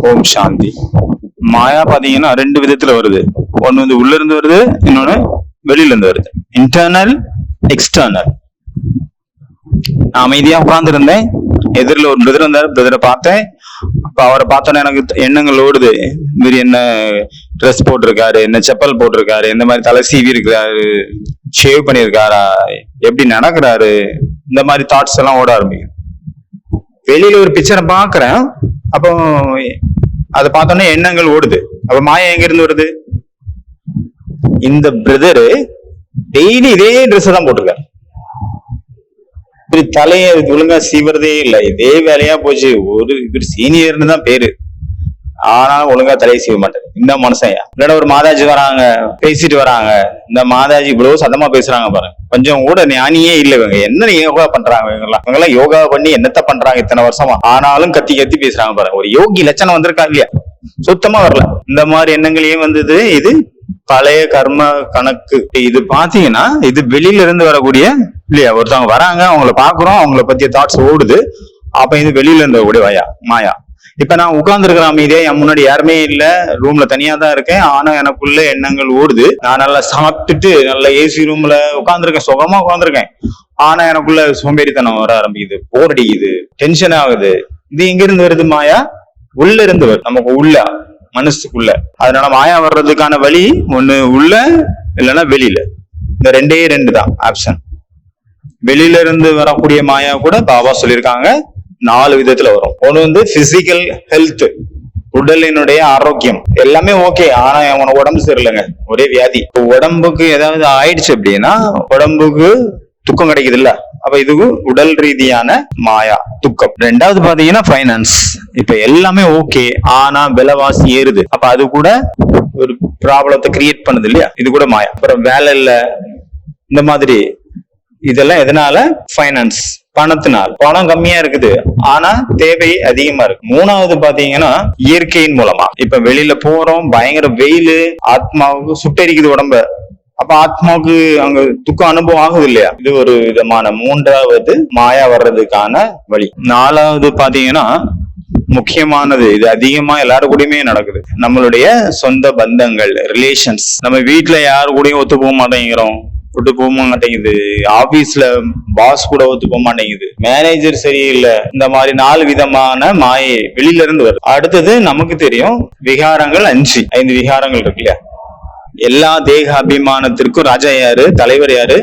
ஓம் சாந்தி. மாயா பாத்தீங்கன்னா ரெண்டு விதத்துல வருது. ஒண்ணு வந்து உள்ள இருந்து வருது, இன்னொன்னு வெளியில இருந்து வருது. Internal, external. நான் அமைதியா உட்கார்ந்து இருந்தேன். எதிரில் ஒரு பிரதர் வந்தாரு. பிரதரை பார்த்தேன். அப்ப அவரை பார்த்தோன்னே எனக்கு எண்ணங்கள் ஓடுது. இவர் என்ன ட்ரெஸ் போட்டிருக்காரு, என்ன செப்பல் போட்டிருக்காரு, இந்த மாதிரி தலை சீவி இருக்கிறாரு, ஷேவ் பண்ணியிருக்காரா, எப்படி நடக்கிறாரு, இந்த மாதிரி தாட்ஸ் எல்லாம் ஓட ஆரம்பிக்கும். வெளியில ஒரு பிக்சரை பாக்குறேன். அப்போ அதை பார்த்தோன்னே எண்ணங்கள் ஓடுது. அப்ப மாயா எங்க இருந்து வருது? இந்த பிரதரு டெய்லி இதே ட்ரெஸ் தான் போட்டிருக்காரு. இப்படி தலைய ஒழுங்கா சீவறதே இல்லை. இதே வேலையா போச்சு. ஒரு இப்படி சீனியர்னு தான் பேரு, ஆனாலும் ஒழுங்கா தலையை சீவ மாட்டேன். இந்த மனுஷன் இல்லைன்னா ஒரு மாதாஜி வராங்க, பேசிட்டு வராங்க. இந்த மாதாஜி இவ்வளவு சத்தமா பேசுறாங்க பாருங்க. கொஞ்சம் கூட ஞானியே இல்லை இவங்க. என்ன யோகா பண்றாங்க இவங்கெல்லாம் யோகா பண்ணி என்னத்த பண்றாங்க இத்தனை வருஷமா, ஆனாலும் கத்தி கத்தி பேசுறாங்க பாருங்க. ஒரு யோகி லட்சணம் வந்திருக்கா இல்லையா? சுத்தமா வரல. இந்த மாதிரி எண்ணங்களே வந்தது. இது பழைய கர்ம கணக்கு. இது பாத்தீங்கன்னா இது வெளியில இருந்து வரக்கூடிய இல்லையா? ஒருத்தவங்க வராங்க, அவங்கள பாக்குறோம், அவங்கள பத்திய தாட்ஸ் ஓடுது. அப்ப இது வெளியில இருந்து வரக்கூடிய மாயா. இப்ப நான் உட்கார்ந்து இருக்கிற அமைதியா, என் முன்னாடி யாருமே இல்ல, ரூம்ல தனியா தான் இருக்கேன். ஆனா எனக்குள்ள எண்ணங்கள் ஓடுது. நான் நல்லா சாப்பிட்டுட்டு நல்ல ஏசி ரூம்ல உட்கார்ந்துருக்கேன், சுகமா உட்கார்ந்துருக்கேன். ஆனா எனக்குள்ள சோம்பேறித்தனம் வர ஆரம்பிக்குது, போர் அடிக்குது, டென்ஷன் ஆகுது. இது எங்க இருந்து வருது? மாயா உள்ள இருந்து வருது, நமக்கு உள்ள மனசுக்குள்ள. அதனால மாயா வர்றதுக்கான வழி ஒண்ணு உள்ள, இல்லைன்னா வெளியில. இந்த ரெண்டு தான் ஆப்ஷன். வெளியில இருந்து வரக்கூடிய மாயா கூட பாபா சொல்லியிருக்காங்க 4 விதத்துல வரும். ஒண்ணு வந்து பிசிக்கல் ஹெல்த், உடலினுடைய ஆரோக்கியம் எல்லாமே ஓகே. ஆனா அவன உடம்பு சரியில்லைங்க, ஒரே வியாதி. உடம்புக்கு ஏதாவது ஆயிடுச்சு அப்படின்னா உடம்புக்கு துக்கம் கிடைக்குது இல்ல? அப்ப இது உடல் ரீதியான மாயா துக்கம். ரெண்டாவது பாத்தீங்கன்னா பைனான்ஸ். இப்ப எல்லாமே ஓகே, ஆனா விலைவாசி ஏறுது. அப்ப அது கூட ஒரு ப்ராப்ளத்தை கிரியேட் பண்ணுது இல்லையா? இது கூட மாயா. அப்புறம் வேலை இல்ல, இந்த மாதிரி இதெல்லாம் எதனால? பைனான்ஸ், பணத்தினால். பணம் கம்மியா இருக்குது, ஆனா தேவை அதிகமா இருக்கு. மூணாவது பாத்தீங்கன்னா இயற்கையின் மூலமா. இப்ப வெளியில போறோம், பயங்கர வெயிலு, ஆத்மாவுக்கு சுட்டரிக்குது உடம்ப. அப்ப ஆத்மாவுக்கு அங்க துக்கம் அனுபவம் ஆகுது இல்லையா? இது ஒரு விதமான மூன்றாவது மாயா வர்றதுக்கான வழி. நாலாவது பாத்தீங்கன்னா முக்கியமானது, இது அதிகமா எல்லாரு கூடயுமே நடக்குது, நம்மளுடைய சொந்த பந்தங்கள், ரிலேஷன்ஸ். நம்ம வீட்டுல யாரு கூடயும் ஒத்து போக மாட்டேங்கிறோம், விட்டு போக மாட்டேங்குது. ஆபீஸ்ல பாஸ் கூட ஒத்து போக மாட்டேங்குது, மேனேஜர் சரியில்லை. இந்த மாதிரி 4 விதமான மாயை வெளியில இருந்து வருது. அடுத்தது நமக்கு தெரியும் விகாரங்கள் 5 விகாரங்கள் இருக்கு இல்லையா? எல்லா தேக அபிமானத்திற்கும் ராஜா யாரு? தலைவர் யாரு?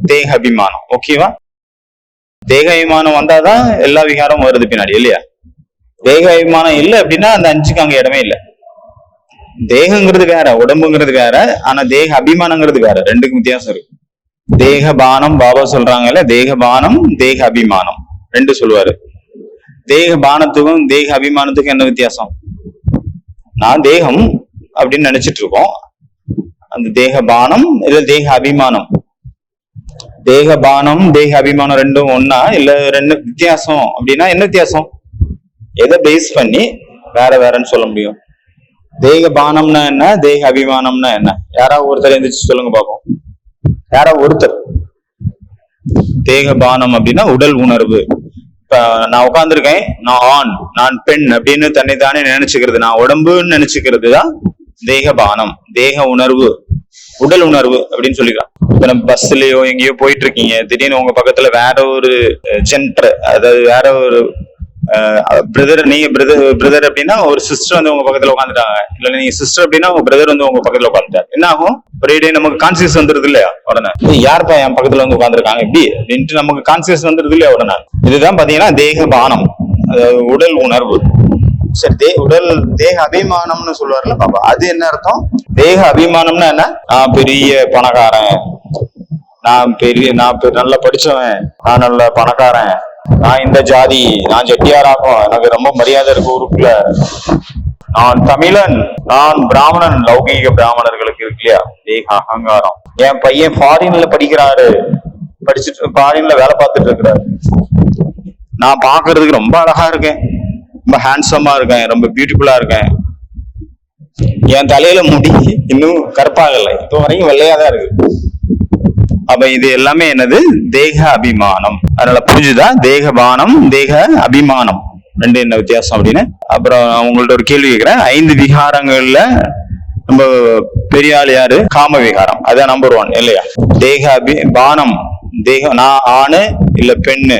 தேக அபிமானம். ஓகேவா? தேக அபிமானம் வந்தாதான் எல்லா விகாரமும் வருது பின்னாடி இல்லையா? தேக அபிமானம் இல்லை அப்படின்னா அந்த 5க்கு அங்க இடமே இல்லை. தேகங்கிறது வேற, உடம்புங்கிறது வேற, ஆனா தேக அபிமானங்கிறது வேற. ரெண்டுக்கும் வித்தியாசம் இருக்கு. தேக பானம் பாபா சொல்றாங்கல்ல, தேக பானம் தேக அபிமானம் 2 சொல்லுவாரு. தேக பானத்துக்கும் தேக அபிமானத்துக்கும் என்ன வித்தியாசம்? நான் தேகம் அப்படின்னு நினைச்சிட்டு இருக்கோம். அந்த தேக பானம் இல்ல தேக அபிமானம். தேக பானம் தேக அபிமானம் ரெண்டும் ஒன்னா இல்ல 2 வித்தியாசம் அப்படின்னா என்ன வித்தியாசம்? எதை பேஸ் பண்ணி வேற வேறன்னு சொல்ல முடியும்? தேக பானம்னா என்ன, தேக அபிமானம்னா என்ன? யாராவது ஒருத்தர் எந்திரிச்சு சொல்லுங்க பாப்போம். யாராவது ஒருத்தர். தேக பானம் அப்படின்னா உடல் உணர்வு. இப்ப நான் உட்கார்ந்துருக்கேன், நான் ஆண், நான் பெண் அப்படின்னு தன்னைத்தானே நினைச்சுக்கிறது, நான் உடம்புன்னு நினைச்சுக்கிறது தான் தேக பானம். தேக உணர்வு, உடல் உணர்வு அப்படின்னு சொல்லிக்கலாம். இப்ப நம்ம பஸ்லயோ எங்கேயோ போயிட்டு இருக்கீங்க, திடீர்னு உங்க பக்கத்துல வேற ஒரு ஜென்டர், அதாவது வேற ஒரு பிரதர், நீங்க பிரதர் அப்படின்னா ஒரு சிஸ்டர் வந்து உங்க பக்கத்துல உட்காந்துட்டாங்க, இல்ல நீங்க சிஸ்டர் அப்படின்னா உங்க பிரதர் வந்து உங்க பக்கத்துல உட்காந்துட்டாரு. என்ன ஆகும்? ஒரே டே நமக்கு கான்சியஸ் வந்துருது இல்லையா? உடனே யாருப்பா என் பக்கத்துல வந்து உட்காந்துருக்காங்க இப்படி அப்படின்ட்டு நமக்கு கான்சியஸ் வந்துருது இல்லையா? உடனே இதுதான் பாத்தீங்கன்னா தேக பானம், அதாவது உடல் உணர்வு. சரி, உடல் தேக அபிமானம்னு சொல்லுவார்ல பாப்பா, அது என்ன அர்த்தம்? தேக அபிமானம்னா என்ன? நான் பெரிய பணக்காரன், நான் நல்லா படிச்சவன், நான் நல்ல பணக்காரன், நான் இந்த ஜாதி, நான் செட்டியாராகும், எனக்கு ரொம்ப மரியாதை இருக்கு ஊருக்குள்ள, நான் தமிழன், நான் பிராமணன். லௌகீக பிராமணர்களுக்கு இருக்கு இல்லையா தேக அகங்காரம். என் பையன் ஃபாரின்ல படிக்கிறாரு, படிச்சுட்டு ஃபாரின்ல வேலை பார்த்துட்டு இருக்கிறாரு, நான் பாக்குறதுக்கு ரொம்ப அழகா இருக்கேன், ரொம்ப ஹேண்ட்ஸமா இருக்கேன், ரொம்ப பியூட்டிஃபுல்லா இருக்கேன், என் தலையில முடி இன்னும் கருப்பாகலை, இப்போ வரைக்கும் வெள்ளையாதான் இருக்கு. அப்ப இது எல்லாமே என்னது? தேக அபிமானம். அதனால புரிஞ்சுதா? தேக பானம் தேக அபிமானம் ரெண்டு என்ன வித்தியாசம் அப்படின்னு. அப்புறம் உங்கள்ட்ட ஒரு கேள்வி கேட்கிறேன். 5 விகாரங்கள்ல நம்ம பெரிய ஆள் யாரு? காம விகாரம், அதான் நம்பர் 1 இல்லையா? பானம், தேகம், நான் ஆணு இல்ல பெண்ணு,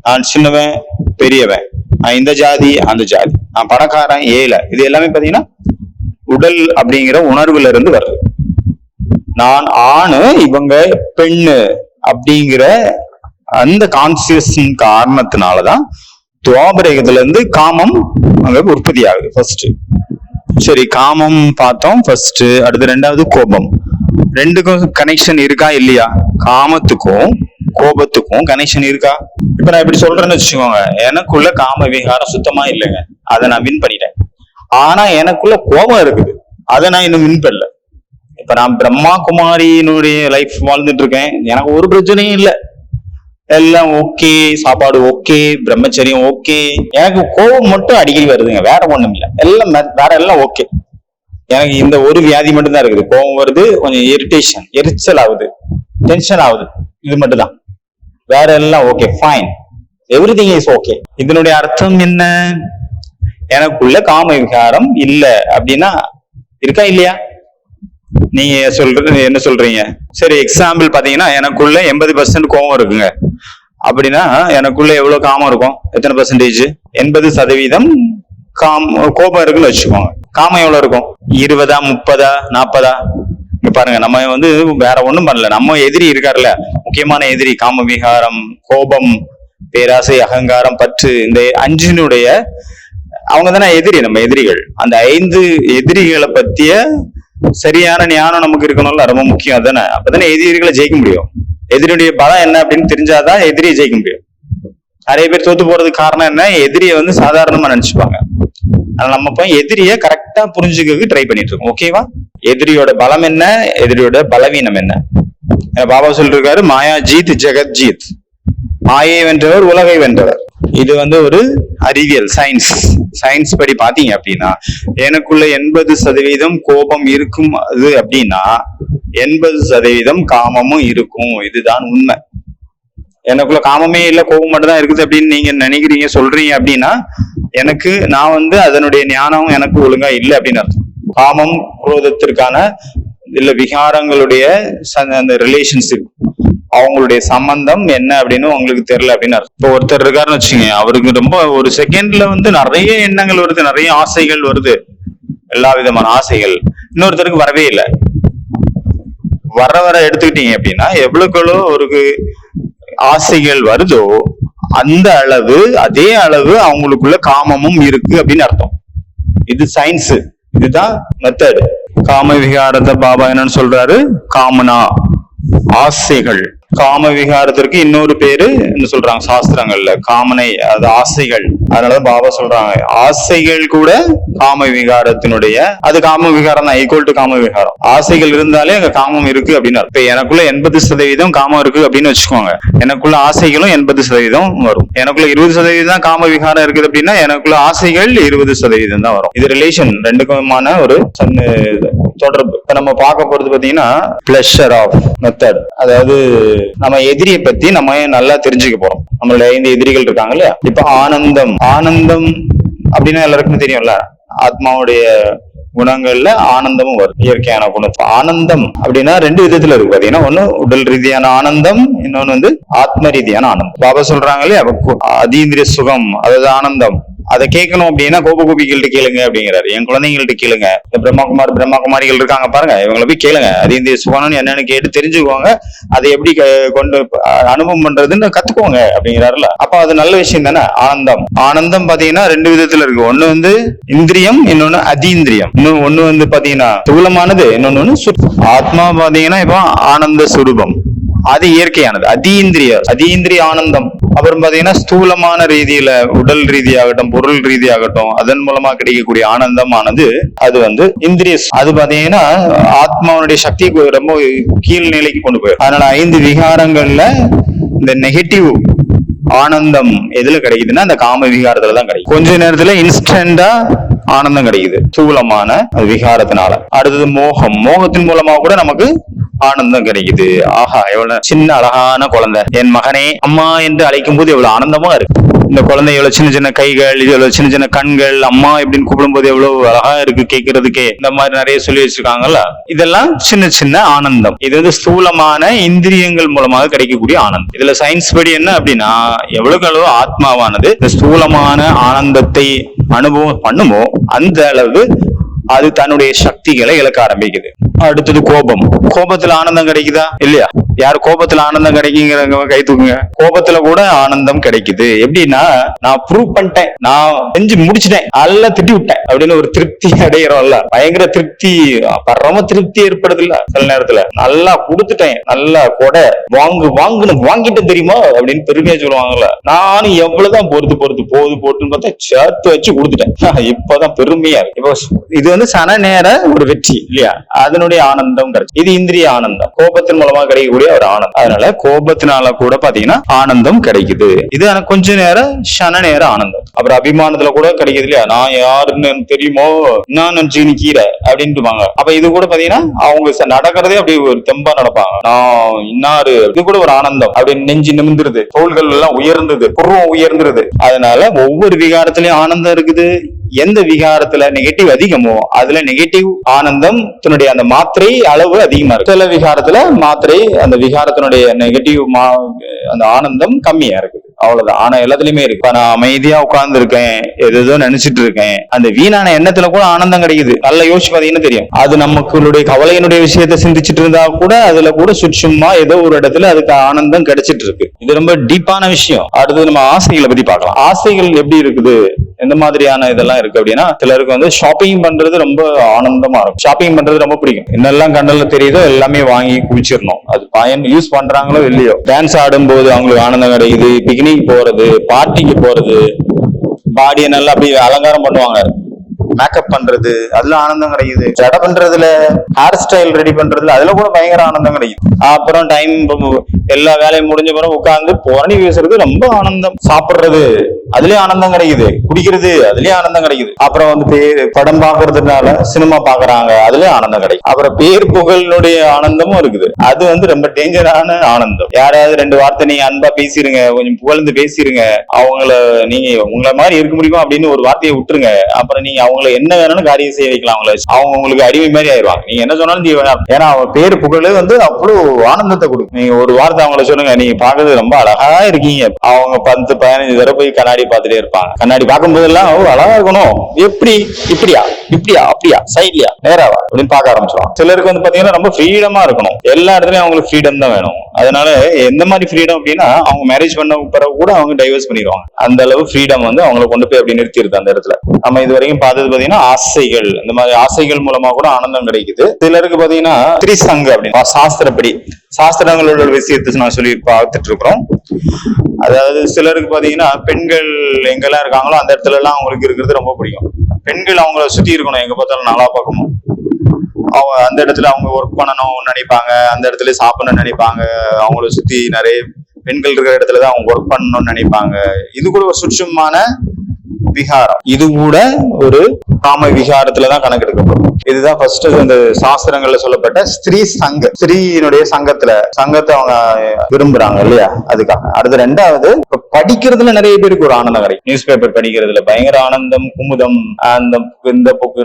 நான் சின்னவன் பெரியவன், நான் இந்த ஜாதி அந்த ஜாதி, நான் பணக்காரன் ஏழை, இது எல்லாமே பாத்தீங்கன்னா உடல் அப்படிங்கிற உணர்வுல இருந்து வருது. நான் ஆணு இவங்க பெண்ணு அப்படிங்கிற அந்த கான்சியஸ் காரணத்தினாலதான் துவாபரேகத்துல இருந்து காமம் அங்க உற்பத்தி ஆகுது ஃபர்ஸ்ட். சரி, காமம் பார்த்தோம் ஃபர்ஸ்ட். அடுத்து ரெண்டாவது கோபம். ரெண்டுக்கும் கனெக்ஷன் இருக்கா இல்லையா? காமத்துக்கும் கோபத்துக்கும் கனெக்ஷன் இருக்கா? இப்ப நான் இப்படி சொல்றேன்னு வச்சுக்கோங்க, எனக்குள்ள காம விகாரம் சுத்தமா இல்லைங்க, அதை நான் வின் பண்ணிட்டேன். ஆனா எனக்குள்ள கோபம் இருக்குது, அதை நான் இன்னும் வின் பண்ணல. இப்ப நான் பிரம்மா குமாரியினுடைய லைஃப் வாழ்ந்துட்டு இருக்கேன், எனக்கு ஒரு பிரச்சனையும் இல்லை, எல்லாம் ஓகே, சாப்பாடு ஓகே, பிரம்மச்சரியம் ஓகே. எனக்கு கோபம் மட்டும் அடிக்கடி வருதுங்க, வேற ஒண்ணும் இல்லை, எல்லாம் வேற எல்லாம் ஓகே. எனக்கு இந்த ஒரு வியாதி மட்டும் தான் இருக்குது, கோபம் வருது, கொஞ்சம் இரிட்டேஷன், எரிச்சல் ஆகுது, டென்ஷன் ஆகுது, இது மட்டும் தான். வேற எல்லாம் okay, fine, everything is okay. இதனுடைய அர்த்தம் என்ன? எனக்குள்ள காம விகாரம் இல்ல அப்படின்னா இருக்கா இல்லையா? நீங்க சொல்றது என்ன சொல்றீங்க? சரி, எக்ஸாம்பிள் பாத்தீங்கன்னா எனக்குள்ள 80% கோபம் இருக்குங்க அப்படின்னா எனக்குள்ள எவ்வளவு காமம் இருக்கும்? எத்தனை பர்சன்டேஜ்? 80% கோபம் இருக்குன்னு வச்சுக்கோங்க. காமம் எவ்வளவு இருக்கும்? 20, 30, 40? இங்க பாருங்க, நம்ம வந்து வேற ஒண்ணும் பண்ணல, நம்ம எதிரி இருக்காருல்ல, முக்கியமான எதிரி காம விகாரம், கோபம், பேராசை, அகங்காரம், பற்று, இந்த 5னுடைய அவங்க தானே எதிரி, நம்ம எதிரிகள். அந்த 5 எதிரிகளை பத்திய சரியான ஞானம் நமக்கு இருக்கணும்ல, ரொம்ப முக்கியம் தானே. அப்பதானே எதிரிகளை ஜெயிக்க முடியும். எதிரியுடைய பலம் என்ன அப்படின்னு தெரிஞ்சாதான் எதிரியை ஜெயிக்க முடியும். நிறைய பேர் தோத்து போறதுக்கு காரணம் என்ன? எதிரியை வந்து சாதாரணமா நினைச்சுப்பாங்க. அதனால நம்ம போய் எதிரியை கரெக்டா புரிஞ்சுக்க ட்ரை பண்ணிட்டு இருக்கோம். ஓகேவா? எதிரியோட பலம் என்ன, எதிரியோட பலவீனம் என்ன? பாபா சொல்லிருக்காரு, மாயா ஜீத் ஜெகத் ஜீத், மாயை வென்றவர் உலகை வென்றவர். இது வந்து ஒரு அறிவியல், சயின்ஸ் படி பாத்தீங்க அப்படின்னா எனக்குள்ள 80% கோபம் இருக்கும் அது அப்படின்னா 80% காமமும் இருக்கும். இதுதான் உண்மை. எனக்குள்ள காமமே இல்ல, கோபம் மட்டும் தான் இருக்குது அப்படின்னு நீங்க நினைக்கிறீங்க, சொல்றீங்க அப்படின்னா நான் வந்து அதனுடைய ஞானம் எனக்கு ஒழுங்கா இல்லை அப்படின்னு அர்த்தம். காமம் குரோதத்திற்கான இல்ல விகாரங்களுடைய அந்த ரிலேஷன்ஷிப், அவங்களுடைய சம்பந்தம் என்ன அப்படின்னு உங்களுக்கு தெரியல அப்படின்னு அர்த்தம். இப்போ ஒருத்தர் இருக்காருன்னு வச்சுங்க, அவருக்கு ரொம்ப ஒரு செகண்ட்ல வந்து நிறைய எண்ணங்கள் வருது, நிறைய ஆசைகள் வருது, எல்லா விதமான ஆசைகள். இன்னொருத்தருக்கு வரவே இல்லை. வர எடுத்துக்கிட்டீங்க அப்படின்னா எவ்வளவுக்களோ ஒரு ஆசைகள் வருதோ அந்த அளவு, அதே அளவு அவங்களுக்குள்ள காமமும் இருக்கு அப்படின்னு அர்த்தம். இது சயின்ஸ், இதுதான் மெத்தட். காம விகாரத்தை பாபா என்னன்னு சொல்றாரு? காமனா, ஆசைகள். காம விகாரத்திற்கு இன்னொரு பேரு என்ன சொல்றாங்க சாஸ்திரங்கள்ல? காமனை, அது ஆசைகள். அதனாலதான் பாபா சொல்றாங்க ஆசைகள் கூட காம விகாரத்தினுடைய, அது காம விகாரம் தான், ஈக்குவல் டு காம விகாரம். ஆசைகள் இருந்தாலே அங்க காமம் இருக்கு அப்படின்னு. இப்ப எனக்குள்ள 80% காமம் இருக்கு அப்படின்னு வச்சுக்கோங்க, எனக்குள்ள ஆசைகளும் 80% வரும். எனக்குள்ள 20% தான் காம விகாரம் இருக்குது அப்படின்னா எனக்குள்ள ஆசைகள் 20% தான் வரும். இது ரிலேஷன், ரெண்டுக்குமான ஒரு தொடர்பு. இப்ப நம்ம பார்க்க போறது பாத்தீங்கன்னா பிளஷர் ஆஃப் மெத்தட். அதாவது நம்ம எதிரியை பத்தி நம்ம நல்லா தெரிஞ்சுக்க போறோம். நம்மள 5 எதிரிகள் இருக்காங்க இல்லையா? இப்ப ஆனந்தம் அப்படின்னா எல்லாருக்குமே தெரியும்ல, ஆத்மாவுடைய குணங்கள்ல ஆனந்தமும் வரும், இயற்கையான குணம். ஆனந்தம் அப்படின்னா 2 விதத்துல இருக்கு பாத்தீங்கன்னா, ஒண்ணு உடல் ரீதியான ஆனந்தம், இன்னொன்னு வந்து ஆத்ம ரீதியான ஆனந்தம். பாபா சொல்றாங்க இல்லையா, அதீந்திரிய சுகம், அதாவது ஆனந்தம். அதை கேட்கணும் அப்படின்னா கோபிகள்கிட்ட கேளுங்க அப்படிங்கிறாரு. என் குழந்தைங்கள்ட்ட கேளுங்க, பிரம்மகுமாரிகள் இருக்காங்க பாருங்க, இவங்களை போய் கேளுங்க, அதீந்திரிய சுகம்னு என்னன்னு கேட்டு தெரிஞ்சுக்குவாங்க, அதை எப்படி கொண்டு அனுபவம் பண்றதுன்னு கத்துக்குவாங்க அப்படிங்கிறாருல. அப்ப அது நல்ல விஷயம் தானே. ஆனந்தம் பாத்தீங்கன்னா 2 விதத்துல இருக்கு. ஒண்ணு வந்து இந்திரியம், இன்னொன்னு அதீந்திரியம். ஒண்ணு வந்து பாத்தீங்கன்னா ஸ்தூலமானது, இன்னொன்னு ஆத்மா பாத்தீங்கன்னா இப்போ ஆனந்த சுரூபம், அது இயற்கையானது. அதீந்திரிய ஆனந்தம். அப்புறம் பாத்தீங்கன்னா ஸ்தூலமான ரீதியில, உடல் ரீதியாகட்டும் பொருள் ரீதியாகட்டும், அதன் மூலமா கிடைக்கக்கூடிய ஆனந்தமானது அது வந்து இந்திரிய. அது பாத்தீங்கன்னா ஆத்மாவுடைய சக்தி ரொம்ப கீழ் நிலைக்கு கொண்டு போயிடும். அதனால 5 விகாரங்கள்ல இந்த நெகட்டிவ் ஆனந்தம் எதுல கிடைக்குதுன்னா அந்த காம விகாரத்துல தான் கிடைக்கும். கொஞ்ச நேரத்துல இன்ஸ்டன்டா ஆனந்தம் கிடைக்குது ஸ்தூலமான விகாரத்தினால. அடுத்தது மோகத்தின் மூலமா கூட நமக்கு ஆனந்தம் கிடைக்குது. ஆஹா, எவ்வளவு சின்ன அழகான குழந்தை, என் மகனே அம்மா என்று அழைக்கும் போது எவ்வளவு ஆனந்தமா இருக்கு. இந்த குழந்தையோட சின்ன சின்ன கைகள், இதோட சின்ன சின்ன கண்கள், அம்மா இப்படின்னு கூப்பிடும் போது எவ்வளவு அழகா இருக்கு கேட்கறதுக்கே, இந்த மாதிரி நிறைய சொல்லி வச்சிருக்காங்கல்ல. இதெல்லாம் சின்ன சின்ன ஆனந்தம். இது வந்து ஸ்தூலமான இந்திரியங்கள் மூலமாக கிடைக்கக்கூடிய ஆனந்தம். இதுல சயின்ஸ் படி என்ன அப்படின்னா, எவ்வளவுக்கு அளவு ஆத்மாவானது இந்த ஸ்தூலமான ஆனந்தத்தை அனுபவம் பண்ணுமோ அந்த அளவு அது தன்னுடைய சக்திகளை இழக்க ஆரம்பிக்குது. அடுத்தது கோபம். கோபத்துல ஆனந்தம் கிடைக்குதா இல்லையா? யார் கோபத்துல ஆனந்தம் கிடைக்குங்கிறவங்க கை தூக்குங்க. கோபத்துல கூட ஆனந்தம் கிடைக்குது. எப்படின்னா, நான் ப்ரூவ் பண்ணிட்டேன், நான் செஞ்சு முடிச்சிட்டேன், நல்லா திட்டி விட்டேன் அப்படின்னு ஒரு திருப்தி அடைகிறோம்ல, பயங்கர திருப்தி, பரம திருப்தி ஏற்படுது இல்ல சில நேரத்துல. நல்லா கொடுத்துட்டேன், நல்லா கொடை வாங்கிட்டேன் தெரியுமா அப்படின்னு பெருமையா சொல்லுவாங்கல்ல. நானும் எவ்வளவுதான் பொறுத்து போட்டுன்னு பார்த்தா சேர்த்து வச்சு கொடுத்துட்டேன், இப்பதான் பெருமையா இருக்கு. இப்போ இது வந்து சன நேர ஒரு வெற்றி இல்லையா, அதனுடைய ஆனந்தம் கிடைச்சு. இது இந்திரிய ஆனந்தம், கோபத்தின் மூலமா கிடைக்கக்கூடிய ஒரு ஆனந்தம். அதனால கோபத்தினால கூட பாத்தீங்கன்னா ஆனந்தம் கிடைக்குது. இது கொஞ்ச நேரம் சன நேர ஆனந்தம். அப்புறம் அபிமானத்துல கூட கிடைக்குது இல்லையா, நான் யாருன்னு தெரியுமோ, நான் நினைச்சு கீரை அப்படின்ட்டுவாங்க. அப்ப இது கூட பாத்தீங்கன்னா அவங்க நடக்கிறதே அப்படி ஒரு தெம்பா நடப்பாங்க, நான் இன்னாரு. இது கூட ஒரு ஆனந்தம். அப்படி நெஞ்சு நிமிர்ந்துருது, தோள்கள் எல்லாம் உயர்ந்தது, புருவம் உயர்ந்துருது. அதனால ஒவ்வொரு விகாரத்திலயும் ஆனந்தம் இருக்குது. எந்த விகாரத்துல நெகட்டிவ் அதிகமோ அதுல நெகட்டிவ் ஆனந்தம் தன்னுடைய அந்த மாத்திரை அளவு அதிகமா இருக்கு. சில விகாரத்துல மாத்திரை அந்த விகாரத்தினுடைய நெகட்டிவ் அந்த ஆனந்தம் கம்மியா இருக்குது, அவ்வளவுதான். ஆனா எல்லாத்துலயுமே இருக்கு. நான் அமைதியா உட்கார்ந்து இருக்கேன், ஏதோ நினைச்சிட்டு இருக்கேன், அந்த வீணான எண்ணத்துல கூட ஆனந்தம் கிடைக்குது. நல்லா யோசிச்சு பாத்தீங்கன்னா தெரியும். அது நமக்குடைய கவலையினுடைய விஷயத்த சிந்திச்சுட்டு இருந்தா கூட அதுல கூட சும்மா ஏதோ ஒரு இடத்துல அதுக்கு ஆனந்தம் கிடைச்சிட்டு இருக்கு. இது ரொம்ப டீப்பான விஷயம். அடுத்து நம்ம ஆசைகளை பத்தி பார்க்கலாம். ஆசைகள் எப்படி இருக்குது, எந்த மாதிரியான இதெல்லாம் இருக்கு அப்படின்னா, சிலருக்கு வந்து ஷாப்பிங் பண்றது ரொம்ப ஆனந்தமா இருக்கும். ஷாப்பிங் பண்றது ரொம்ப பிடிக்கும். என்னெல்லாம் கண்ணுல தெரியுதோ எல்லாமே வாங்கி குவிச்சிடணும். அது பயன் யூஸ் பண்றாங்களோ இல்லையோ. டான்ஸ் ஆடும் போது அவங்களுக்கு ஆனந்தம் கிடைக்குது, பிக்னிக் போறது, பார்ட்டிக்கு போறது, பாடியை நல்லா அப்படி அலங்காரம் பண்ணுவாங்க, மேக்கப் பண்றது, அதுல ஆனந்தம் கிடைக்குது. ஜடை பண்றதுல, ஹேர் ஸ்டைல் ரெடி பண்றதுல, அதுல கூட பயங்கர ஆனந்தம் கிடைக்குது. அப்புறம் டைம் எல்லா வேலையும் முடிஞ்ச பிறகு உட்கார்ந்து புரணி பேசுறது ரொம்ப ஆனந்தம். சாப்பிடுறது அதுலயும் ஆனந்தம் கிடைக்குது, குடிக்கிறது அதுலயும் ஆனந்தம் கிடைக்குது. அப்புறம் வந்து படம் பாக்குறதுனால சினிமா பாக்குறாங்க, அதுலயும் ஆனந்தம் கிடைக்கும். அப்புறம் பேர் புகழினுடைய ஆனந்தமும் இருக்குது. அது வந்து ரொம்ப டேஞ்சரான ஆனந்தம். யாராவது ரெண்டு வார்த்தை நீங்க அன்பா பேசிருங்க, கொஞ்சம் புகழ்ந்து பேசிருங்க, அவங்கள நீங்க உங்களை மாதிரி இருக்க முடியுமா அப்படின்னு ஒரு வார்த்தையை விட்டுருங்க. அப்புறம் நீங்க அவங்களை என்ன வேணும்னு காரியம் செய்ய வைக்கலாம். அவங்க உங்களுக்கு அடிமை மாதிரி ஆயிடுவாங்க. நீங்க என்ன சொன்னாலும் ஏன்னா அவங்க பேர் புகழ் வந்து அவ்வளவு ஆனந்தத்தை கொடுக்கும். நீங்க ஒரு வார்த்தை அவங்கள சொல்லுங்க, நீங்க பாக்குறது ரொம்ப அழகா இருக்கீங்க, அவங்க 10-15 தடவை போய் கண்ணாடி பார்த்துட்டே இருப்பாங்க. கண்ணாடி பார்க்கும் போதெல்லாம் அழகா இருக்கணும், எப்படி இப்படியா அப்படியா சைட்லயா நேராவா அப்படின்னு பார்க்க ஆரம்பிச்சிடும். சிலருக்கு வந்து பாத்தீங்கன்னா ரொம்ப ஃப்ரீடமா இருக்கணும், எல்லா இடத்துலயும் அவங்களுக்கு ஃப்ரீடம் தான் வேணும். அதனால எந்த மாதிரி ஃப்ரீடம் அப்படின்னா, அவங்க மேரேஜ் பண்ண பிறகு கூட அவங்க டைவர்ஸ் பண்ணிடுவாங்க. அந்த அளவு ஃப்ரீடம் வந்து அவங்களை கொண்டு போய் அப்படி நிறுத்திடுது அந்த இடத்துல. நம்ம இது வரைக்கும் பார்த்தது பாத்தீங்கன்னா ஆசைகள், இந்த மாதிரி ஆசைகள் மூலமா கூட ஆனந்தம் கிடைக்குது. சிலருக்கு பாத்தீங்கன்னா திரிசங்கு அப்படின்னு சாஸ்திரப்படி, சாஸ்திரங்களோட விஷயத்தை நான் சொல்லி பார்த்துட்டு இருக்கிறோம். அதாவது சிலருக்கு பாத்தீங்கன்னா பெண்கள் எங்கெல்லாம் இருக்காங்களோ அந்த இடத்துல எல்லாம் அவங்களுக்கு இருக்கிறது ரொம்ப பிடிக்கும். பெண்கள் அவங்கள சுத்தி இருக்கணும், எங்க பார்த்தாலும் நல்லா பார்க்கணும். அவங்க அந்த இடத்துல அவங்க ஒர்க் பண்ணணும்னு நினைப்பாங்க, அந்த இடத்துல சாப்பிடணும்னு நினைப்பாங்க. அவங்கள சுத்தி நிறைய பெண்கள் இருக்கிற இடத்துலதான் அவங்க ஒர்க் பண்ணணும்னு நினைப்பாங்க. இது கூட ஒரு சுட்சமான விகாரம், இது கூட ஒரு காம விகாரத்துலதான் கணக்கெடுக்கப்படும். இதுதான் ஃபர்ஸ்ட் இந்த சாஸ்திரங்கள்ல சொல்லப்பட்ட ஸ்திரீ சங்க, ஸ்திரீனுடைய சங்கத்தை அவங்க விரும்புறாங்க இல்லையா, அதுக்காக. அடுத்து ரெண்டாவது, படிக்கிறதுல நிறைய பேருக்கு ஒரு ஆனந்தம் கிடைக்கும். நியூஸ் பேப்பர் படிக்கிறதுல பயங்கர ஆனந்தம். குமுதம், அந்த இந்த புக்கு,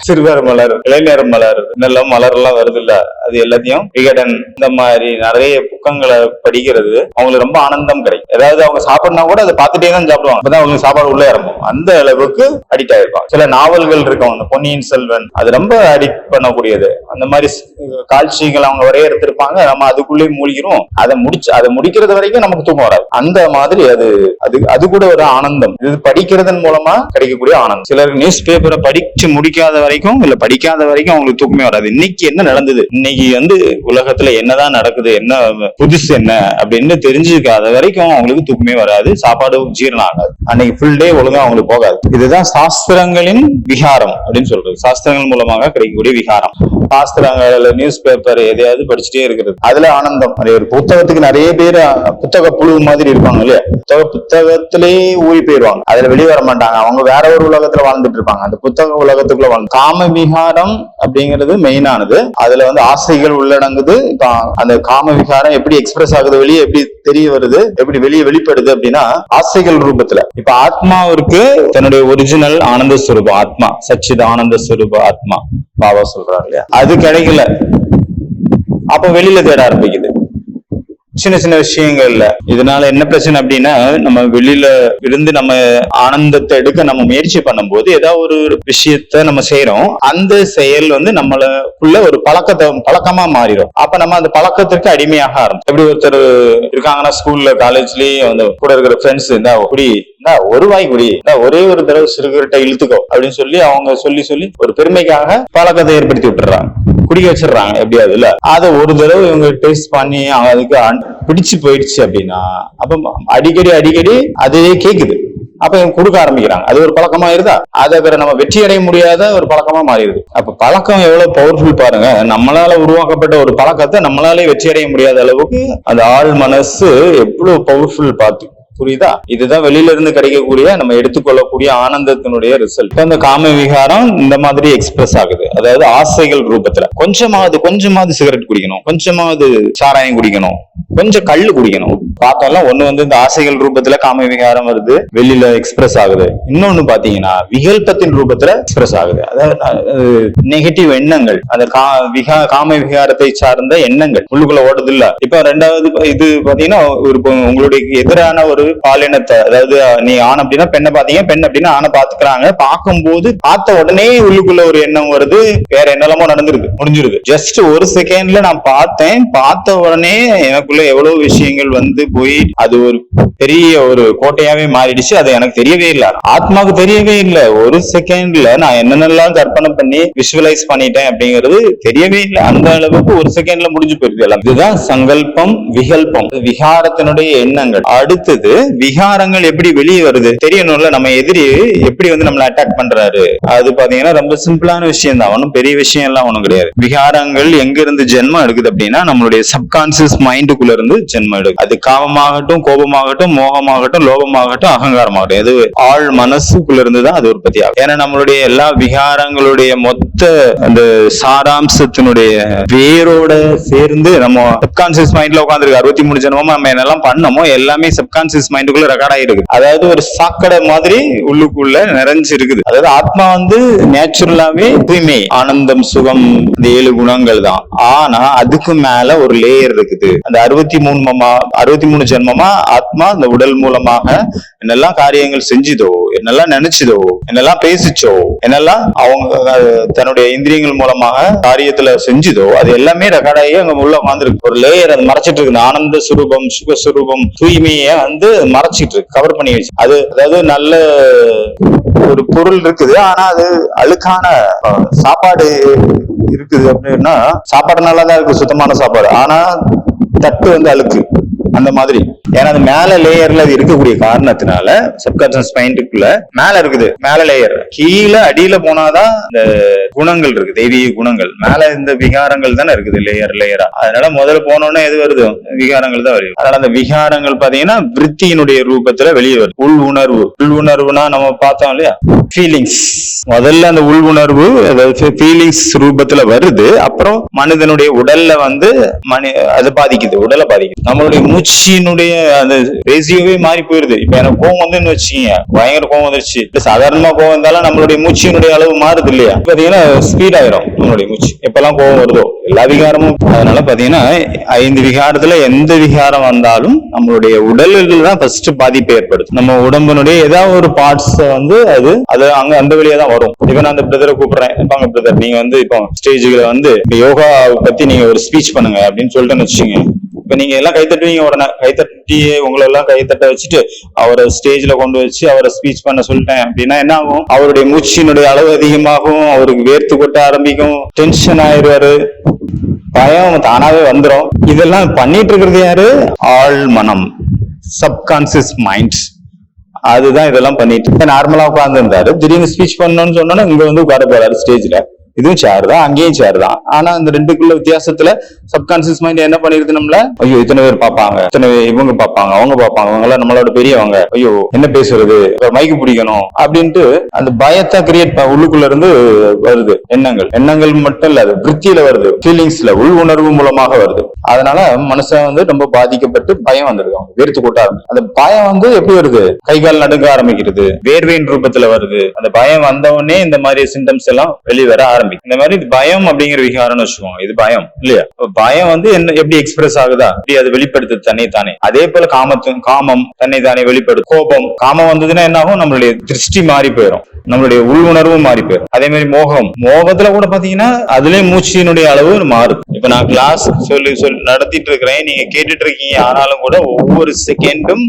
சிறுவர் மலர், இளைஞர் மலர், இதெல்லாம் மலர் எல்லாம் வருது இல்ல, அது எல்லாத்தையும் விகடன், இந்த மாதிரி நிறைய புக்கங்களை படிக்கிறது அவங்களுக்கு ரொம்ப ஆனந்தம் கிடைக்கும். ஏதாவது அவங்க சாப்பிடனா கூட அதை பார்த்துட்டே தான் சாப்பிடுவாங்க, அப்பதான் அவங்களுக்கு சாப்பாடு உள்ள இறங்கும். அந்த அளவுக்கு அடிக்ட் ஆயிருப்பாங்க. சில நாவல்கள் இருக்கும், பொன்னியின் செல்வன், அது ரொம்ப அடிக்ட் பண்ணக்கூடியது. அந்த மாதிரி காட்சிகள் அவங்க வரையறுத்திருப்பாங்க, நம்ம அதுக்குள்ளே மூழ்கிறோம். அதை முடிக்கிறது வரைக்கும் நமக்கு தூக்கம் வராது. அந்த மாதிரி அது கூட ஒரு ஆனந்தம். இது படிக்கிறதன் மூலமா கிடைக்கக்கூடிய ஆனந்தம். சிலர் நியூஸ் பேப்பரை படிச்சு முடிக்காத வரைக்கும், இல்ல படிக்காத வரைக்கும் அவங்களுக்கு தூக்கமே வராது. இன்னைக்கு என்ன நடந்தது, இன்னைக்கு வந்து உலகத்துல என்னதான் நடக்குது, என்ன புதுசு என்ன அப்படின்னு தெரிஞ்சுக்காத வரைக்கும் அவங்களுக்கு தூக்கமே வராது. சாப்பாடு ஜீரணம் ஆகாது. அன்னைக்கு ஃபுல் டே ஒழுங்கா அவங்களுக்கு போகாது. இதுதான் சாஸ்திரங்களின் விகாரம் அப்படின்னு சொல்றது. சாஸ்திரங்கள் மூலமாக கிடைக்கக்கூடிய விகாரம். சாஸ்திரங்கள், நியூஸ் பேப்பர் எதையாவது படிச்சுட்டே இருக்கிறது, அதுல ஆனந்தம். ஒரு புத்தகத்துக்கு நிறைய பேர் புத்தக புழு மாதிரி இருப்பாங்க இல்லையா, புத்தகத்திலே ஊறி போயிருவாங்க, அதுல வெளியே வர மாட்டாங்க. அவங்க வேற ஒரு உலகத்துல வாழ்ந்துட்டு இருப்பாங்க, அந்த புத்தக உலகத்துக்குள்ள வாழ்ந்து. காம விகாரம் அப்படிங்கிறது மெயினானது. அதுல ஆசைகள் உள்ளடங்குது. அந்த காம விகாரம் எப்படி எக்ஸ்பிரஸ் ஆகுது, வெளியே எப்படி தெரிய வருது, எப்படி வெளியே வெளிப்படுது அப்படின்னா ஆசைகள் ரூபத்துல. இப்ப ஆத்மாவிற்கு தன்னுடைய ஒரிஜினல் ஆனந்த ஸ்வரூபம் ஆத்மா, சச்சித் ஆனந்த ஸ்வரூப ஆத்மா பாபா சொல்றாரு இல்லையா, அது கிடைக்கல. அப்ப வெளியில தேட ஆரம்பிக்குது சின்ன சின்ன விஷயங்கள்ல. இதனால என்ன பிரச்சனை அப்படின்னா, நம்ம வெளியில இருந்து நம்ம ஆனந்தத்தை எடுக்க நம்ம முயற்சி பண்ணும்போது ஏதாவது ஒரு விஷயத்த நம்ம செய்யறோம், அந்த செயல் நம்மளுக்குள்ள ஒரு பழக்கமா மாறிடும். அப்ப நம்ம அந்த பழக்கத்திற்கு அடிமையாக ஆரம்பிச்சோம். எப்படி ஒருத்தர் இருக்காங்கன்னா ஸ்கூல்ல காலேஜ்லயும் கூட இருக்கிற ஃப்ரெண்ட்ஸ் இருந்தா குடி, ஒரு வாய் குடி, ஒரே ஒரு தடவை சிறுகிட்ட இழுத்துக்கோ அப்படின்னு சொல்லி அவங்க சொல்லி ஒரு பெருமைக்காக பழக்கத்தை ஏற்படுத்தி விட்டுறாங்க, குடிக்க வச்சிடறாங்க எப்படியாவது இல்ல. அதை ஒரு தடவை இவங்க டேஸ்ட் பண்ணி அதுக்கு பிடிச்சு போயிடுச்சு அப்படின்னா அப்ப அடிக்கடி அதுவே கேக்குது, அப்ப இவங்க கொடுக்க ஆரம்பிக்கிறாங்க. அது ஒரு பழக்கமா இருந்தா அதை நம்ம வெற்றி அடைய முடியாத ஒரு பழக்கமா மாறிடுது. அப்ப பழக்கம் எவ்வளவு பவர்ஃபுல் பாருங்க. நம்மளால உருவாக்கப்பட்ட ஒரு பழக்கத்தை நம்மளாலே வெற்றி அடைய முடியாத அளவுக்கு அந்த ஆள் மனசு எவ்வளவு பவர்ஃபுல் பார்த்து புரியுதா? இதுதான் வெளியில இருந்து கிடைக்கக்கூடிய நம்ம எடுத்துக்கொள்ளக்கூடிய ஆனந்தத்தினுடைய ரிசல்ட். அந்த காம விகாரம் இந்த மாதிரி எக்ஸ்பிரஸ் ஆகுது. அதாவது ஆசைகள் ரூபத்துல கொஞ்சமாவது சிகரெட் குடிக்கணும், கொஞ்சமாவது சாராயம் குடிக்கணும், கொஞ்சம் கள்ளு குடிக்கணும். பார்த்தோம்ல ஒண்ணு இந்த ஆசைகள் ரூபத்துல காம விகாரம் வருது, வெளியில எக்ஸ்பிரஸ் ஆகுது. இன்னொன்னு பாத்தீங்கன்னா விகல்பத்தின் ரூபத்துல எக்ஸ்பிரஸ் ஆகுது. அதாவது நெகட்டிவ் எண்ணங்கள், அந்த காம விகாரத்தை சார்ந்த எண்ணங்கள் உள்ளுக்குள்ள ஓடுது இல்ல. இப்ப ரெண்டாவது இது பாத்தீங்கன்னா உங்களுடைய எதிரான ஒரு பாலினத்தை, அதாவது நீ ஆண் அப்படின்னா பெண்ணை பாத்தீங்க, பெண் அப்படின்னா ஆணை பாத்துக்கிறாங்க. பார்க்கும்போது பார்த்த உடனே உள்ளுக்குள்ள ஒரு எண்ணம் வருது, வேற என்னெல்லாமோ நடந்துருது, முடிஞ்சிருது. ஜஸ்ட் ஒரு செகண்ட்ல நான் பார்த்தேன், பார்த்த உடனே எனக்குள்ள எவ்வளவு விஷயங்கள் போய் அது ஒரு பெரிய ஒரு கோட்டையாவே மாறிடுச்சு. அது எனக்கு தெரியவே இல்லை, ஆத்மாவுக்கு தெரியவே இல்லை. ஒரு செகண்ட்ல நான் என்னென்னலாம் கற்பனை பண்ணி விஷுவலைஸ் பண்ணிட்டேன் அப்படிங்கிறது தெரியவே இல்லை. அந்த அளவுக்கு ஒரு செகண்ட்ல முடிஞ்சு போயிருது எல்லாம். இதுதான் சங்கல்பம், விகல்பம், விகாரத்தினுடைய எண்ணங்கள். அடுத்தது விகாரங்கள் எப்படி வெளியே வருது தெரியணும்ல. நம்ம எதிரி எப்படி நம்மள அட்டாக் பண்றாரு, அது பாத்தீங்கன்னா ரொம்ப சிம்பிளான விஷயம் தான், ஒன்னும் பெரிய விஷயம் எல்லாம் ஒண்ணும் கிடையாது. விகாரங்கள் எங்க இருந்து ஜென்மம் எடுக்குது அப்படின்னா நம்மளுடைய சப்கான்சியஸ் மைண்டுக்குள்ள இருந்து ஜென்மம் எடுக்குது. அது காமமாகட்டும், கோபமாகட்டும், மோகமாகட்டும், லோபமாகட்டும், அகங்காரமாகட்டும், எது ஆள் மனசுக்குள்ள இருந்து தான் அது உற்பத்தி ஆகும். ஏன்னா நம்மளுடைய எல்லா விகாரங்களுடைய மொத்த அந்த சாராம்சத்தினுடைய வேரோட சேர்ந்து நம்ம சப்கான்சியஸ் மைண்ட்ல உட்காந்துருக்கு. 63 ஜென்மமா நம்ம என்னெல்லாம் பண்ணமோ எல்லாமே சப்கான்சியஸ் மைண்டுக்குள்ள ரெக்கார்ட் ஆயிருக்கு. அதாவது ஒரு சாக்கடை மாதிரி உள்ளுக்குள்ள நிறைஞ்சு இருக்குது. அதாவது ஆத்மா நேச்சுரலாவே தூய்மை, ஆனந்தம், சுகம், இந்த 7 குணங்கள் தான். ஆனா அதுக்கு மேல ஒரு லேயர் இருக்குது. அந்த 63 ஜென்மமா ஆத்மா இந்த உடல் மூலமாக என்னெல்லாம் காரியங்கள் செஞ்சுதோ, என்னெல்லாம் நினைச்சதோ, என்னெல்லாம் பேசிச்சோ, என்னெல்லாம் அவங்க தன்னுடைய இந்திரியங்கள் மூலமாக காரியத்துல செஞ்சுதோ அது எல்லாமே ரெக்கார்ட் ஆகி அங்க உள்ள உட்காந்துருக்கு. ஒரு லேயர் அது மறைச்சிட்டு இருக்கு. ஆனந்த சுரூபம், சுகஸ்வரூபம், தூய்மைய மறைச்சிட்டு இருக்கு, கவர் பண்ணி வச்சு. அது அதாவது நல்ல ஒரு பொருள் இருக்குது, ஆனா அது அழுக்கான சாப்பாடு இருக்குது அப்படின்னா, சாப்பாடு நல்லாதான் இருக்கு, சுத்தமான சாப்பாடு, ஆனா தட்டு அழுக்கு அந்த மாதிரி. ஏன்னா அது மேல லேயர்ல அது இருக்கக்கூடிய காரணத்தினால சப்கான்ஷியஸ் மைண்டுக்குள்ள மேல இருக்குது, மேல லேயர். கீழே அடியில போனாதான் இந்த குணங்கள் இருக்கு, தெய்வீக குணங்கள். மேல இந்த விகாரங்கள் தானே இருக்குது லேயரா. அதனால முதல்ல போனோன்னே எது வருது, விகாரங்கள் தான் வருது. அதனால அந்த விகாரங்கள் பாத்தீங்கன்னா விருத்தியினுடைய ரூபத்துல வெளியே வருது. உள் உணர்வுனா நம்ம பார்த்தோம் இல்லையா, ஃபீலிங்ஸ். முதல்ல அந்த உள் உணர்வு ஃபீலிங்ஸ் ரூபத்துல வருது. அப்புறம் மனிதனுடைய உடல்ல அது பாதிக்குது, உடலை பாதிக்குது. நம்மளுடைய மூச்சினுடைய அந்த ரேசியோவே மாறி போயிருது. இப்ப எனக்கு கோவம் வந்துன்னு வச்சுக்கீங்க, பயங்கர கோவம் வந்துருச்சு, சாதாரணமா கோவம் இருந்தாலும் நம்மளுடைய மூச்சினுடைய அளவு மாறுது இல்லையா, பாத்தீங்கன்னா ஸ்பீட் ஆயிரும் நம்மளுடைய மூச்சு எப்பெல்லாம் கோவம் வருதோ, எல்லா விகாரமும். அதனால பாத்தீங்கன்னா 5 விகாரத்துல எந்த விகாரம் வந்தாலும் நம்மளுடைய உடலில் தான் ஃபர்ஸ்ட் பாதிப்பு ஏற்படுது. நம்ம உடம்பினுடைய ஏதாவது ஒரு பார்ட்ஸ் அது அங்க அந்த வழியா தான் வரும். இப்ப நான் அந்த பிரதரை கூப்பிடுறேன், பாங்க பிரதர் நீங்க இப்போ ஸ்டேஜ்ல யோகா பத்தி நீங்க ஒரு ஸ்பீச் பண்ணுங்க அப்படின்னு சொல்லிட்டு வச்சுங்க. இப்ப நீங்க எல்லாம் கைத்தட்டுவீங்க, உடனே கைத்தட்டி உங்களை எல்லாம் கைத்தட்ட வச்சுட்டு அவரை ஸ்டேஜ்ல கொண்டு வச்சு அவரை ஸ்பீச் பண்ண சொல்லிட்டேன் அப்படின்னா என்ன ஆகும், அவருடைய மூச்சினுடைய அளவு அதிகமாகும், அவருக்கு வேர்த்து கொட்ட ஆரம்பிக்கும், டென்ஷன் ஆயிடுவாரு, பயம் தானாவே வந்துடும். இதெல்லாம் பண்ணிட்டு இருக்கிறது யாரு, ஆள் மனம், சப்கான்சியஸ் மைண்ட். அதுதான் இதெல்லாம் பண்ணிட்டு நார்மலா உட்கார்ந்து இருந்தாரு. திடீர்னு ஸ்பீச் பண்ணணும்னு சொன்னோன்னா இங்க வந்து உட்கார போறாரு ஸ்டேஜ்ல. இதுவும் சேர் தான், அங்கேயும் சேர் தான். ஆனா அந்த ரெண்டுக்குள்ள வித்தியாசத்துல சப்கான்சியஸ் மைண்ட் என்ன பண்ணிருது நம்மள, ஐயோ இத்தனை பேர் பாப்பாங்க, இத்தனை இவங்க பாப்பாங்க, அவங்க பாப்பாங்க, அவங்க எல்லாம் நம்மளோட பெரியவங்க, ஐயோ என்ன பேசுறது, மைக்கு பிடிக்கணும் அப்படின்ட்டு அந்த பயத்தை கிரியேட் உள்ளுக்குள்ள இருந்து வருது. எண்ணங்கள் மட்டும் இல்ல, அது விருத்தியில வருது, ஃபீலிங்ஸ்ல உள் உணர்வு மூலமாக வருது. அதனால மனுஷன் வந்து ரொம்ப பாதிக்கப்பட்டு பயம் வந்துருக்கும், வெறுத்து கொட்ட ஆரம்பிச்சு. அந்த பயம் வந்து எப்படி வருது, கை கால் நடுங்க ஆரம்பிக்கிறது, வேர்வையின் ரூபத்துல வருது. அந்த பயம் வந்த உடனே இந்த மாதிரி சிம்டம்ஸ் எல்லாம் வெளிவர ஆரம்பிக்கும். இந்த மாதிரி பயம் அப்படிங்கிற விகாரம்னு வச்சுக்கோங்க, இது பயம் இல்லையா. பயம் வந்து என்ன எப்படி எக்ஸ்பிரஸ் ஆகுதா, அப்படி அது வெளிப்படுத்து தன்னை தானே. அதே போல காமம் தன்னை தானே வெளிப்படுது. கோபம், காமம் வந்ததுன்னா என்ன ஆகும், நம்மளுடைய திருஷ்டி மாறி போயிடும், நம்மளுடைய உள் உணர்வும் மாறி போயிடும். அதே மாதிரி மோகத்துல கூட பாத்தீங்கன்னா அதுலயே மூச்சினுடைய அளவு மாறுது. இப்ப நான் கிளாஸ் சொல்லி நடத்திட்டு இருக்கிறேன், நீங்க கேட்டுட்டு இருக்கீங்க, ஆனாலும் கூட ஒவ்வொரு செகண்டும்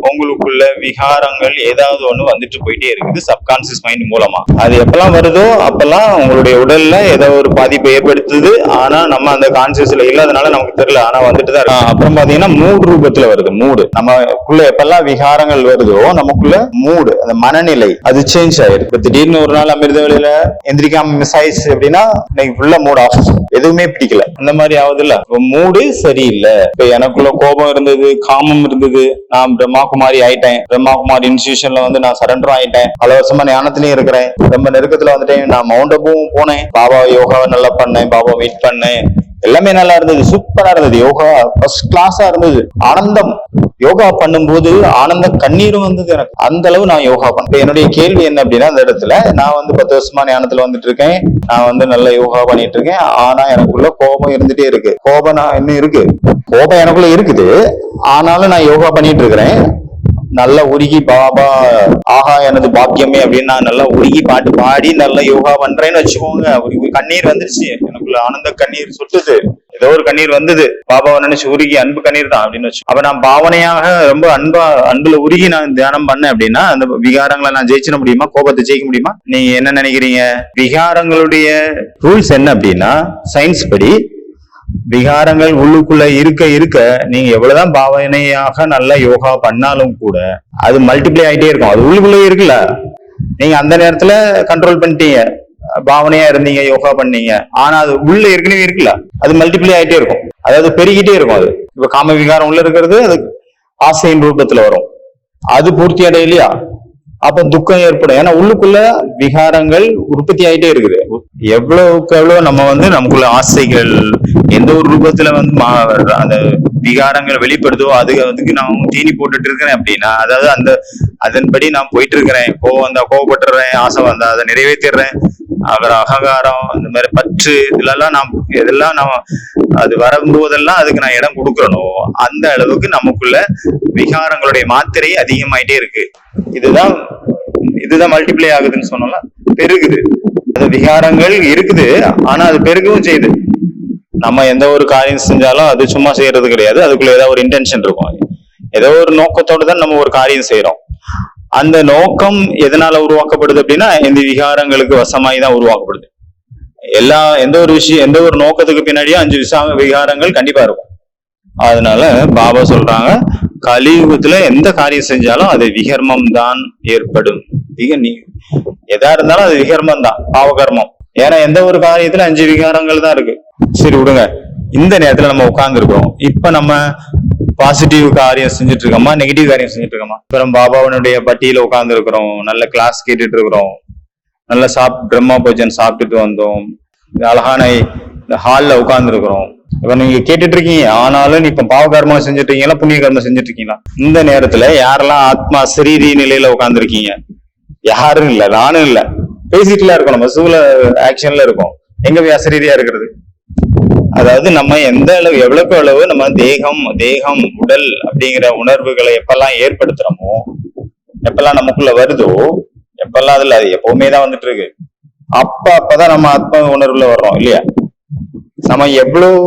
உங்களுக்குள்ள விகாரங்கள் ஏதாவது ஒண்ணு வந்துட்டு போயிட்டே இருக்குது சப்கான்சியஸ் மைண்ட் மூலமா. அது எப்பெல்லாம் வருதோ அப்பெல்லாம் உங்களுடைய உடல்ல ஏதோ ஒரு பாதிப்பை ஏற்படுத்துது. ஆனா நம்ம அந்த கான்சியஸ்ல இல்லாதனால நமக்கு தெரியல, ஆனா வந்துட்டு தான் இருக்கு. அப்புறம் பாத்தீங்கன்னா மூடு ரூபத்துல வருது. மூடு நமக்குள்ள எப்பெல்லாம் விகாரங்கள் வருதோ நமக்குள்ள மூடு, அந்த மனநிலை அது சேஞ்ச் ஆயிருக்கு. இப்ப திடீர்னு ஒரு நாள் அமிர்த வேலையில எந்திரிக்காம மிஸ் ஆயிடுச்சு அப்படின்னா இன்னைக்கு ஃபுல்லா மூட் ஆஃப், எதுவுமே பிடிக்கல, அந்த மாதிரி ஆகுது இல்ல. மூடு சரியில்லை. இப்ப எனக்குள்ள கோபம் இருந்தது, காமம் இருந்தது, நான் பிரம்மாகுமாரி ஆயிட்டேன், பிரம்மாகுமாரி இன்ஸ்டிடியூஷன்ல வந்து நான் சரண்டர் ஆயிட்டேன், பல வருஷமா ஞானத்திலயும் இருக்கிறேன், ரொம்ப நெருக்கத்துல வந்துட்டேன், நான் மவுண்ட் அபும் போனேன், பாபா யோகாவை நல்லா பண்ணேன், பாபா மீட் பண்ணேன், எல்லாமே நல்லா இருந்தது, சூப்பரா இருந்தது, யோகா ஃபர்ஸ்ட் கிளாஸா இருந்தது, ஆனந்தம். யோகா பண்ணும்போது ஆனந்த கண்ணீரும் வந்தது எனக்கு, அந்த அளவு நான் யோகா பண்ணேன். என்னுடைய கேள்வி என்ன அப்படின்னா, அந்த இடத்துல நான் வந்து 10 வருஷமா ஞானத்துல வந்துட்டு இருக்கேன், நான் வந்து நல்ல யோகா பண்ணிட்டு இருக்கேன், ஆனா எனக்குள்ள கோபம் இருந்துட்டே இருக்கு. கோபம் நான் இன்னும் இருக்கு, கோபம் எனக்குள்ள இருக்குது, ஆனாலும் நான் யோகா பண்ணிட்டு இருக்கிறேன். நல்லா உருகி பாபா ஆஹா எனது பாக்கியமே அப்படின்னு நான் நல்லா உருகி பாட்டு பாடி நல்லா யோகா பண்றேன்னு வச்சுக்கோங்க. ஒரு கண்ணீர் வந்துருச்சு எனக்குள்ள, ஆனந்த கண்ணீர் சுட்டுது, ஏதோ ஒரு கண்ணீர் வந்தது, பாபாவை நினைச்சு உருகி, அன்பு கண்ணீர் தான் அப்படின்னு வச்சு. அப்ப நான் பாவனையாக ரொம்ப அன்புல உருகி நான் தியானம் பண்ணேன் அப்படின்னா அந்த விகாரங்களை நான் ஜெயிச்சிட முடியுமா, கோபத்தை ஜெயிக்க முடியுமா? நீங்க என்ன நினைக்கிறீங்க? விகாரங்களுடைய ரூல்ஸ் என்ன அப்படின்னா, சயின்ஸ் படி விகாரங்கள் உள்ளுக்குள்ள இருக்க இருக்க நீங்க எவ்வளவுதான் பாவனையாக நல்ல யோகா பண்ணாலும் கூட அது மல்டிப்ளை ஆயிட்டே இருக்கும். அது உள்ளுக்குள்ளே இருக்குல்ல, நீங்க அந்த நேரத்துல கண்ட்ரோல் பண்ணிட்டீங்க, பாவனையா இருந்தீங்க, யோகா பண்ணீங்க, ஆனா அது உள்ள ஏற்கனவே இருக்குல்ல, அது மல்டிப்ளை ஆயிட்டே இருக்கும், அதாவது பெருகிட்டே இருக்கும். அது இப்ப காம விகாரம் உள்ள இருக்கிறது அது ஆசையின் ரூபத்துல வரும், அது பூர்த்தி அடையலையா அப்ப துக்கம் ஏற்படும். ஏன்னா உள்ளுக்குள்ள விகாரங்கள் உற்பத்தி ஆயிட்டே இருக்குது. எவ்வளவுக்கு எவ்வளவு நம்ம வந்து நமக்குள்ள ஆசைகள் எந்த ஒரு ரூபத்துல வந்து அந்த விகாரங்கள் வெளிப்படுதோ அதுக்கு நான் தீனி போட்டுட்டு இருக்கிறேன் அப்படின்னா, அதாவது அதன்படி நான் போயிட்டு இருக்கிறேன், கோவம் வந்தா கோவப்பட்டுறேன், ஆசை வந்தா அதை நிறைவேற்றிடுறேன், அகங்காரம் இந்த மாதிரி பற்று இதெல்லாம் நான் அது வரும்போதெல்லாம் அதுக்கு நான் இடம் கொடுக்கறனோ அந்த அளவுக்கு நமக்குள்ள விகாரங்களுடைய மாத்திரை அதிகமாயிட்டே இருக்கு. இதுதான் மல்டிப்ளை ஆகுதுன்னு சொன்னோம்ல, பெருகுது. அது விகாரங்கள் இருக்குது, ஆனா அது பெருகவும் செய்யுது. நம்ம எந்த ஒரு காரியம் செஞ்சாலும் அது சும்மா செய்யறது கிடையாது, அதுக்குள்ள ஏதாவது ஒரு இன்டென்ஷன் இருக்கும், ஏதோ ஒரு நோக்கத்தோடு தான் நம்ம ஒரு காரியம் செய்யறோம். அந்த நோக்கம் எதனால உருவாக்கப்படுது அப்படின்னா இந்த விகாரங்களுக்கு வசமாய் தான் உருவாக்கப்படுது. எந்த ஒரு நோக்கத்துக்கு பின்னாடியும் 5 விகாரங்கள் கண்டிப்பா இருக்கும். அதனால பாபா சொல்றாங்க, கலியுகத்துல எந்த காரியம் செஞ்சாலும் அது விகர்மம் தான் ஏற்படும். எதா இருந்தாலும் அது விகர்மம் தான், பாவகர்மம். ஏன்னா எந்த ஒரு காரியத்துல 5 விகாரங்கள் தான் இருக்கு. சரி விடுங்க, இந்த நேரத்துல நம்ம உட்கார்ந்து இருக்கோம், இப்ப நம்ம பாசிட்டிவ் காரியம் செஞ்சுட்டு இருக்கோமா, நெகட்டிவ் காரியம் செஞ்சுட்டு இருக்கோமா? அப்புறம் பாபாவனுடைய பட்டியல உட்கார்ந்து இருக்கிறோம், நல்ல கிளாஸ் கேட்டுட்டு இருக்கிறோம், நல்ல பிரம்மா போஜன் சாப்பிட்டுட்டு வந்தோம், அழகான ஹால்ல உட்கார்ந்து இருக்கிறோம். இப்ப நீங்க கேட்டுட்டு இருக்கீங்க, ஆனாலும் இப்ப பாவ கர்மம் செஞ்சுட்டு இருக்கீங்களா, புண்ணிய கர்மம் செஞ்சுட்டு இருக்கீங்களா? இந்த நேரத்துல யாரெல்லாம் ஆத்மா சரீரி நிலையில உட்கார்ந்து இருக்கீங்க? யாரும் இல்ல, நானும் இல்ல, பேசிட்டுலாம் இருக்கோம், நம்ம சூழ ஆக்ஷன்ல இருக்கோம். எங்க போய் அசரீரியா இருக்கிறது? அதாவது நம்ம எந்த அளவு எவ்வளவுக்கு எவ்வளவு நம்ம தேகம் உடல் அப்படிங்கிற உணர்வுகளை எப்பெல்லாம் ஏற்படுத்துறோமோ, எப்பெல்லாம் நமக்குள்ள வருதோ, எப்பெல்லாம் அதுல அது எப்பவுமே தான் வந்துட்டு இருக்கு, அப்பதான் நம்ம ஆத்ம உணர்வுல வர்றோம் இல்லையா? நம்ம எவ்வளவு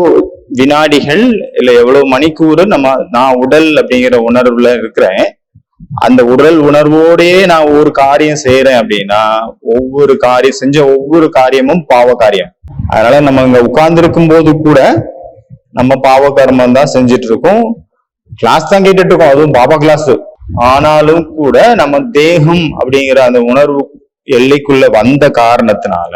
வினாடிகள் இல்ல எவ்வளவு மணிக்கூறு நான் உடல் அப்படிங்கிற உணர்வுல இருக்கிறேன், அந்த உடல் உணர்வோடயே நான் ஒவ்வொரு காரியம் செய்யறேன் அப்படின்னா ஒவ்வொரு காரியமும் பாவ காரியம். அதனால நம்ம இங்க உட்கார்ந்து இருக்கும் போது கூட நம்ம பாவ கர்மம் தான் செஞ்சுட்டு இருக்கோம். கிளாஸ் தான் கேட்டுட்டு இருக்கோம், அதுவும் பாபா கிளாஸ். ஆனாலும் கூட நம்ம தேகம் அப்படிங்கிற அந்த உணர்வு எல்லைக்குள்ள வந்த காரணத்தினால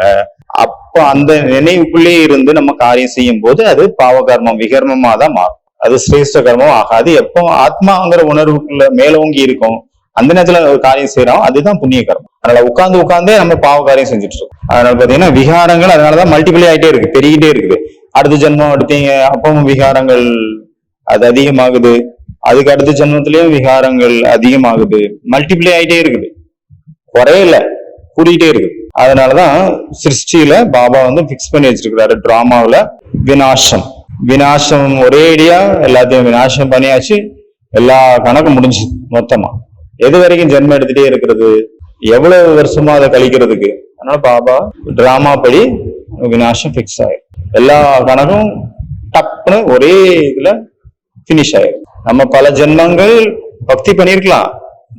அப்ப அந்த நினைவுக்குள்ளே இருந்து நம்ம காரியம் செய்யும் போது அது பாவகர்மம் விகர்மமா தான் மாறும். அது சிரேஷ்ட கர்மம் ஆகாது. எப்போ ஆத்மாங்கிற உணர்வுக்குள்ள மேலோங்கி இருக்கும் அந்த நேரத்துல ஒரு காரியம் செய்யறோம் அதுதான் புண்ணிய கர்மம். அதனால உட்கார்ந்தே நம்ம பாவ காரியம் செஞ்சுட்டு இருக்கோம். அதனால பாத்தீங்கன்னா விகாரங்கள் அதனாலதான் மல்டிபிளே ஆயிட்டே இருக்கு, பெருகிட்டே இருக்குது. அடுத்த ஜென்மம் எடுத்தீங்க அப்பவும் விகாரங்கள் அது அதிகமாகுது, அதுக்கு அடுத்த ஜென்மத்திலயும் விகாரங்கள் அதிகமாகுது, மல்டிபிளே ஆயிட்டே இருக்குது, குறையல கூடிட்டே இருக்கு. அதனாலதான் சிருஷ்டியில பாபா வந்து பிக்ஸ் பண்ணி வச்சிருக்கிறாரு டிராமாவில விநாசம் ஒரேடியா எல்லாத்தையும் விநாசம் பண்ணியாச்சு, எல்லா கணக்கும் முடிஞ்சு மொத்தமா. எது வரைக்கும் ஜென்மம் எடுத்துட்டே இருக்கிறது, எவ்வளவு வருஷமா அதை கழிக்கிறதுக்கு. அதனால பாபா டிராமா படி விநாசம் பிக்ஸ் ஆயிரும், எல்லா கணக்கும் டப்புன்னு ஒரே இதுல பினிஷ் ஆயிரும். நம்ம பல ஜென்மங்கள் பக்தி பண்ணிருக்கலாம்,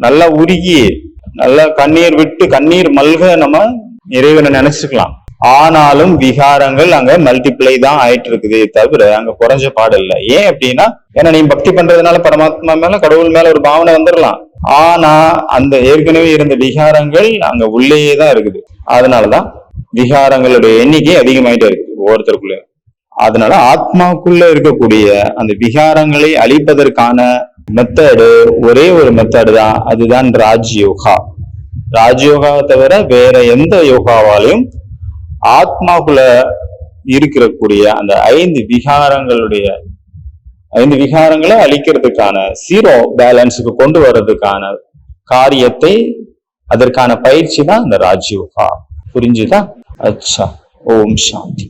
நல்லா உருகி நல்லா கண்ணீர் விட்டு கண்ணீர் மல்க நம்ம இறைவனை நினைச்சுக்கலாம். ஆனாலும் விகாரங்கள் அங்க மல்டிப்ளை தான் ஆயிட்டு இருக்குது, தவிர அங்க குறைஞ்ச பாடு இல்லை. ஏன் அப்படின்னா, ஏன்னா நீ பக்தி பண்றதுனால பரமாத்மா மேல கடவுள் மேல ஒரு பாவனை வந்துடலாம், ஆனா அந்த ஏற்கனவே இருந்த விகாரங்கள் அங்க உள்ளேயே தான் இருக்குது. அதனாலதான் விகாரங்களுடைய எண்ணிக்கை அதிகமாயிட்டே இருக்குது ஒவ்வொருத்தருக்குள்ளயும். அதனால ஆத்மாக்குள்ள இருக்கக்கூடிய அந்த விகாரங்களை அழிப்பதற்கான மெத்தடு ஒரே ஒரு மெத்தடு தான், அதுதான் ராஜ்யோகா. ராஜ்யோகாவை தவிர வேற எந்த யோகாவாலையும் ஆத்மாக்குள்ள இருக்கக்கூடிய அந்த 5 விகாரங்களை அழிக்கிறதுக்கான ஜீரோ பேலன்ஸுக்கு கொண்டு வர்றதுக்கான காரியத்தை, அதற்கான பயிற்சி தான் இந்த ராஜ்யோகா. புரிஞ்சுதா? அச்சா, ஓம் சாந்தி.